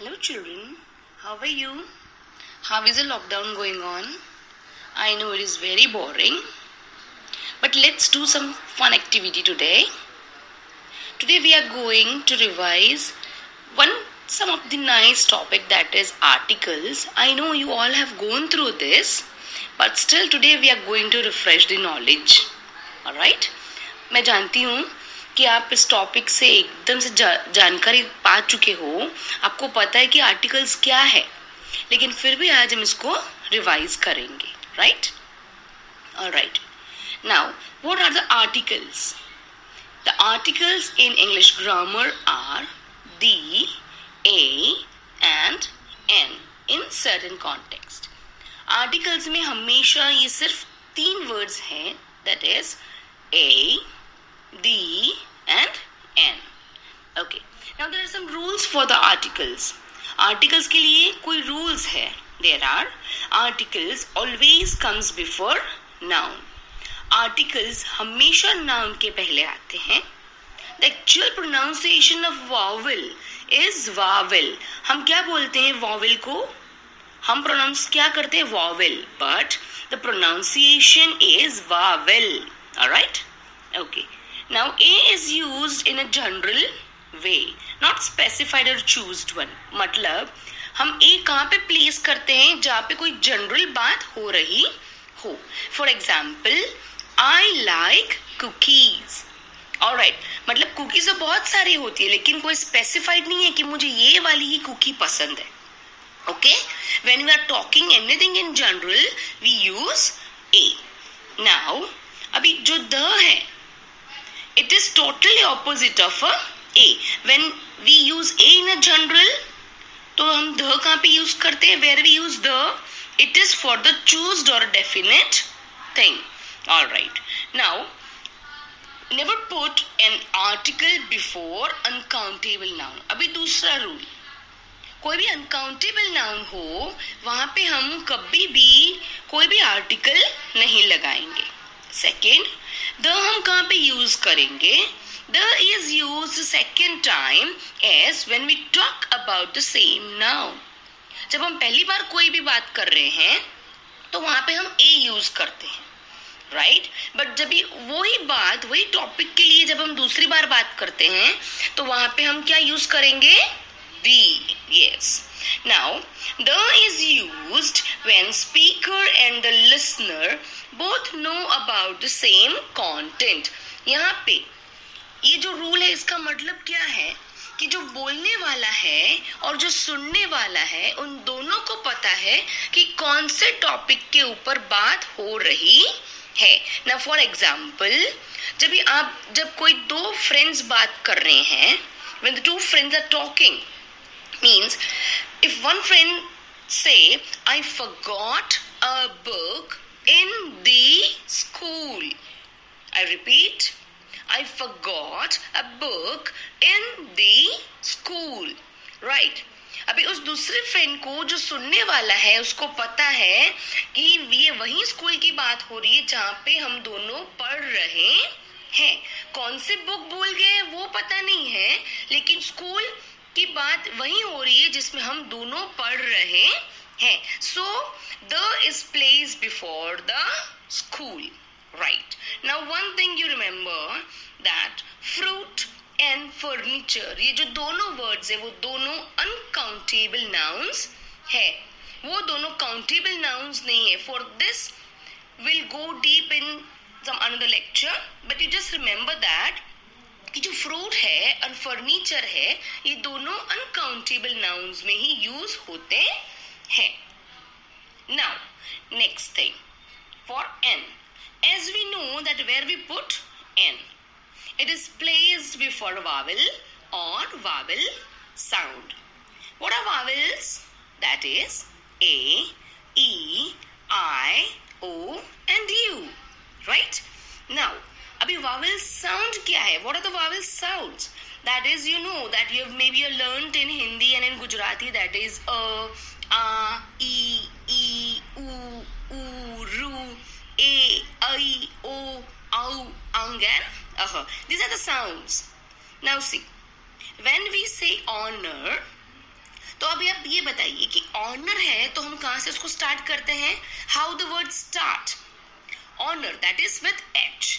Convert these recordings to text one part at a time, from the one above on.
Hello children, how are you? How is the lockdown going on? I know it is very boring, but let's do some fun activity today. Today we are going to revise one some of the nice topic, that is articles. I know you all have gone through this, but still today we are going to refresh the knowledge. Alright? मैं जानती हूँ कि आप इस topic से एकदम से जानकारी पा चुके हो, आपको पता है कि आर्टिकल्स क्या है, लेकिन फिर भी आज हम इसको रिवाइज करेंगे. Right? Alright. Now what are the articles? The articles in English grammar are the, a and an in certain context. Articles में हमेशा ये सिर्फ 3 वर्ड्स हैं, that is a, the and n. Okay. Now there are some rules for the articles. Articles के लिए कोई rules है. There are articles always comes before noun. Articles हमेशा noun के पहले आते हैं. The actual pronunciation of vowel is vowel. हम क्या बोलते हैं vowel को? हम pronounce क्या करते हैं? Vowel. But the pronunciation is vowel. Alright? Okay. Now A is used in a general way, not specified or chosen one. मतलब हम A कहाँ पे place करते हैं? जहाँ पे कोई general बात हो रही हो. For example, I like cookies. Alright. मतलब cookies तो बहुत सारी होती है, लेकिन कोई specified नहीं है कि मुझे ये वाली ही cookie पसंद है. Okay? When we are talking anything in general, we use A. Now, अभी जो the है, it is totally opposite of a. When we use a in a general, तो हम the कहाँ पे use करते हैं? Where we use the, it is for the chosen or definite thing. Alright. Now, never put an article before uncountable noun. अभी दूसरा rule, कोई भी अनकाउंटेबल नाउन हो, वहां पे हम कभी भी कोई भी आर्टिकल नहीं लगाएंगे. सेकेंड, द हम कहाँ पे यूज करेंगे? The is use second time as when we talk about the same noun. जब हम पहली बार कोई भी बात कर रहे हैं तो वहां पे हम ए यूज करते हैं. राइट? बट जब वही बात, वही टॉपिक के लिए जब हम दूसरी बार बात करते हैं तो वहां पे हम क्या यूज करेंगे? The. Yes. Now, the is used when speaker and the listener both know about the same content. यहाँ पे ये जो रूल है, इसका मतलब क्या है कि जो बोलने वाला है और जो सुनने वाला है, उन दोनों को पता है कि कौन से टॉपिक के ऊपर बात हो रही है. Now, for example, जब कोई दो फ्रेंड्स बात कर रहे हैं, when the two friends are talking, means if one friend say I forgot a book in the school. I repeat, I forgot a book in the school. Right? अभी उस दूसरे फ्रेंड को, जो सुनने वाला है, उसको पता है कि ये वही स्कूल की बात हो रही है जहाँ पे हम दोनों पढ़ रहे हैं. कौन से बुक भूल गए वो पता नहीं है, लेकिन स्कूल की बात वही हो रही है जिसमें हम दोनों पढ़ रहे हैं. So, the is placed before the school. Right. Now, one thing you remember that fruit and furniture, ये जो दोनों words है, वो दोनों uncountable nouns है. वो दोनों countable nouns नहीं है. For this, we'll go deep in some another lecture. But you just remember that कि जो फ्रूट है और फर्नीचर है, ये दोनों अनकाउंटेबल नाउन्स में ही यूज होते हैं. Now next thing, for N, as we know that where we put N, it is placed before vowel और vowel sound. What are vowels? That is A, E, I, O and U. Right? Now अभी vowel sound क्या है? What are the vowel sounds? That is, you know that you have maybe learned in Hindi and in Gujarati, that is a, e, u, ru, e, ai, o, au, ang and These are the sounds. Now see, when we say honor, तो अभी आप ये बताइए कि honour है तो हम कहां से उसको स्टार्ट करते हैं? How the word start? Honour, that is with H,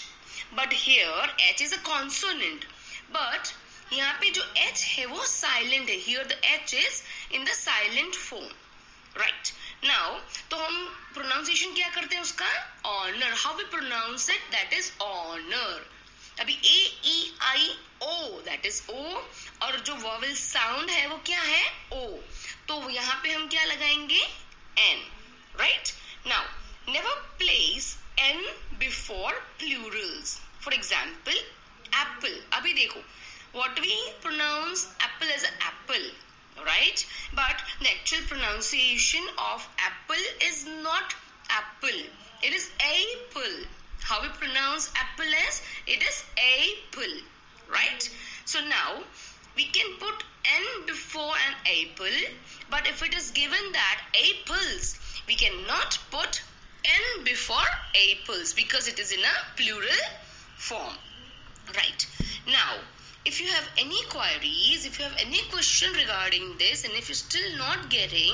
but here H is a consonant, but यहाँ पे जो एच है वो साइलेंट है. Here the H is in the silent form. Right now तो हम प्रोनाउंसिएशन क्या करते हैं उसका? Honour. How we pronounce it? That is honour. अभी A E I O, that is ओ, और जो वॉवेल साउंड है वो क्या है? ओ. तो यहाँ पे हम क्या लगाएंगे? An. Right now never place an before plurals. For example apple. अभी देखो what we pronounce apple as an apple, right? But the actual pronunciation of apple is not apple, it is apple. How we pronounce apple as? It is apple, right? So now we can put n before an apple, but if it is given that apples, we cannot put n before apples because it is in a plural form. Right now, if you have any queries, if you have any question regarding this, and if you're still not getting,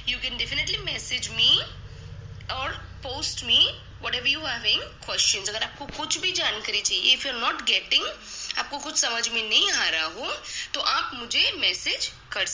you can definitely message me or post me whatever you having questions. अगर आपको कुछ भी जानकारी चाहिए, if you're not getting, आपको कुछ समझ में नहीं आ रहा हो, तो आप मुझे मैसेज कर